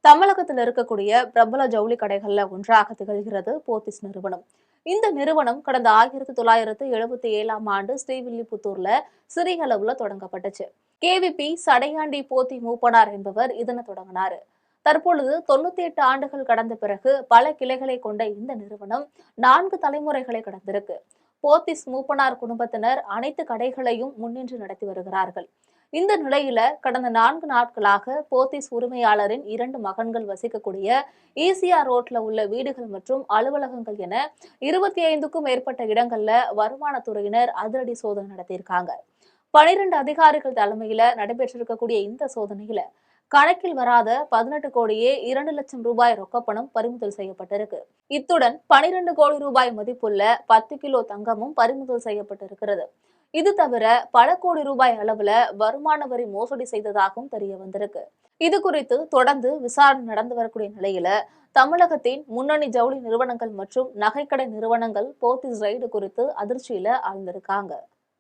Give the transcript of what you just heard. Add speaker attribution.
Speaker 1: தமிழகத்தில் இருக்கக்கூடிய பிரபல ஜவுளி கடைகள்ல ஒன்றாக திகழ்கிறது போத்தீஸ் நிறுவனம். இந்த நிறுவனம் கடந்த 1977ஆம் ஆண்டு ஸ்ரீவில்லிபுத்தூர்ல சிறிய அளவுல தொடங்கப்பட்டுச்சு. கேவிபி சடையாண்டி போத்தி மூப்பனார் என்பவர் இதனை தொடங்கினாரு. தற்பொழுது 98 ஆண்டுகள் கடந்த பிறகு பல கிளைகளை கொண்ட இந்த நிறுவனம் 4 தலைமுறைகளை கடந்திருக்கு. போத்தீஸ் மூப்பனார் குடும்பத்தினர் அனைத்து கடைகளையும் முன்னின்று நடத்தி வருகிறார்கள். இந்த நிலையில கடந்த 4 நாட்களாக போத்தீஸ் உரிமையாளரின் 2 மகன்கள் வசிக்கக்கூடிய ஈசிஆர் ரோட்ல உள்ள வீடுகள் மற்றும் அலுவலகங்கள் என 25க்கும் மேற்பட்ட இடங்கள்ல வருமானத்துறையினர் அதிரடி சோதனை நடத்தியிருக்காங்க. 12 அதிகாரிகள் தலைமையில நடைபெற்றிருக்கக்கூடிய இந்த சோதனையில கணக்கில் வராத 18 கோடியே 2 லட்சம் ரூபாய் ரொக்கப்பணம் பறிமுதல் செய்யப்பட்டிருக்கு. இத்துடன் 12 கோடி ரூபாய் மதிப்புள்ள 10 கிலோ தங்கமும் பறிமுதல் செய்யப்பட்டிருக்கிறது. இது தவிர பல கோடி ரூபாய் அளவுல வருமான வரி மோசடி செய்ததாகவும் தெரிய வந்திருக்கு. இது குறித்து தொடர்ந்து விசாரணை நடந்து வரக்கூடிய நிலையில தமிழகத்தின் முன்னணி ஜவுளி நிறுவனங்கள் மற்றும் நகைக்கடை நிறுவனங்கள் போத்தீஸ் ரைடு குறித்து அதிர்ச்சியில ஆழ்ந்திருக்காங்க.